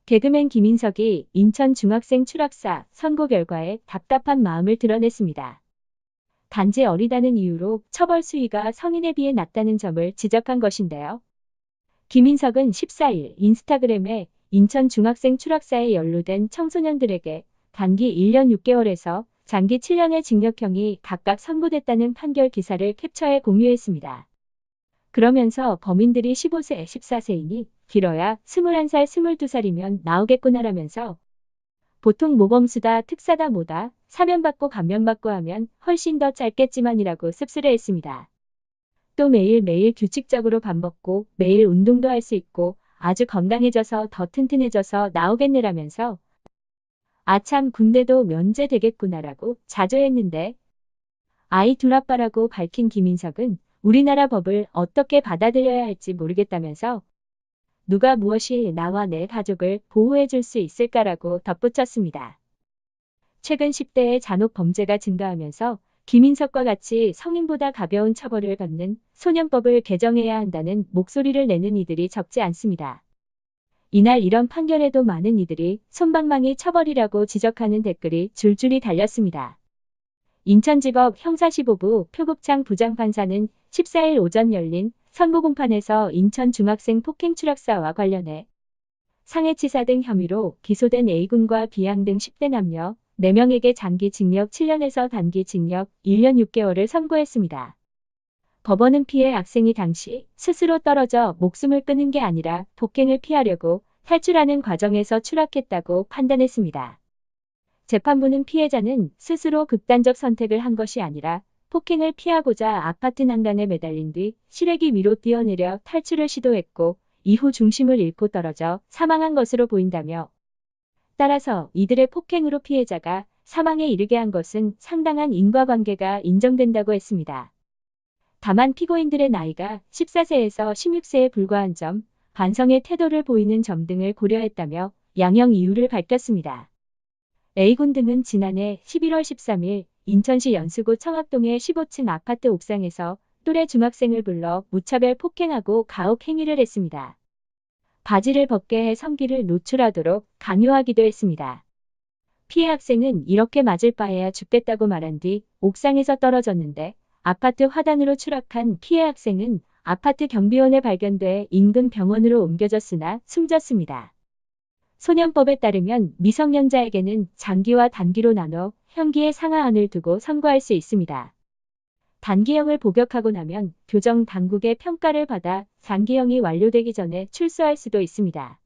개그맨 김인석이 인천 중학생 추락사 선고 결과에 답답한 마음을 드러냈습니다. 단지 어리다는 이유로 처벌 수위가 성인에 비해 낮다는 점을 지적한 것인데요. 김인석은 14일 인스타그램에 인천 중학생 추락사에 연루된 청소년들에게 단기 1년 6개월에서 장기 7년의 징역형이 각각 선고됐다는 판결 기사를 캡처해 공유했습니다. 그러면서 범인들이 15세, 14세이니 길어야 21살, 22살이면 나오겠구나라면서 보통 모범수다, 특사다 뭐다, 사면받고 감면받고 하면 훨씬 더 짧겠지만이라고 씁쓸해했습니다. 또 매일매일 규칙적으로 밥 먹고 매일 운동도 할 수 있고 아주 건강해져서 더 튼튼해져서 나오겠네라면서 아참 군대도 면제되겠구나라고 자조했는데 아이 둘 아빠라고 밝힌 김인석은 우리나라 법을 어떻게 받아들여야 할지 모르겠다면서 누가 무엇이 나와 내 가족을 보호해줄 수 있을까라고 덧붙였습니다. 최근 10대의 잔혹 범죄가 증가하면서 김인석과 같이 성인보다 가벼운 처벌을 받는 소년법을 개정해야 한다는 목소리를 내는 이들이 적지 않습니다. 이날 이런 판결에도 많은 이들이 솜방망이 처벌이라고 지적하는 댓글이 줄줄이 달렸습니다. 인천지법 형사15부 표국창 부장판사는 14일 오전 열린 선고 공판에서 인천 중학생 폭행 추락사와 관련해 상해치사 등 혐의로 기소된 A군과 B양 등 10대 남녀 4명에게 장기 징역 7년에서 단기 징역 1년 6개월을 선고했습니다. 법원은 피해 학생이 당시 스스로 떨어져 목숨을 끊은 게 아니라 폭행을 피하려고 탈출하는 과정에서 추락했다고 판단했습니다. 재판부는 피해자는 스스로 극단적 선택을 한 것이 아니라 폭행을 피하고자 아파트 난간에 매달린 뒤 실외기 위로 뛰어내려 탈출을 시도했고 이후 중심을 잃고 떨어져 사망한 것으로 보인다며 따라서 이들의 폭행으로 피해자가 사망에 이르게 한 것은 상당한 인과관계가 인정된다고 했습니다. 다만 피고인들의 나이가 14세에서 16세에 불과한 점, 반성의 태도를 보이는 점 등을 고려했다며 양형 이유를 밝혔습니다. A군 등은 지난해 11월 13일 인천시 연수구 청학동의 15층 아파트 옥상에서 또래 중학생을 불러 무차별 폭행하고 가혹 행위를 했습니다. 바지를 벗게 해 성기를 노출하도록 강요하기도 했습니다. 피해 학생은 이렇게 맞을 바에야 죽겠다고 말한 뒤 옥상에서 떨어졌는데 아파트 화단으로 추락한 피해 학생은 아파트 경비원에 발견돼 인근 병원으로 옮겨졌으나 숨졌습니다. 소년법에 따르면 미성년자에게는 장기와 단기로 나눠 형기의 상하한을 두고 선고할 수 있습니다. 단기형을 복역하고 나면 교정 당국의 평가를 받아 장기형이 완료되기 전에 출소할 수도 있습니다.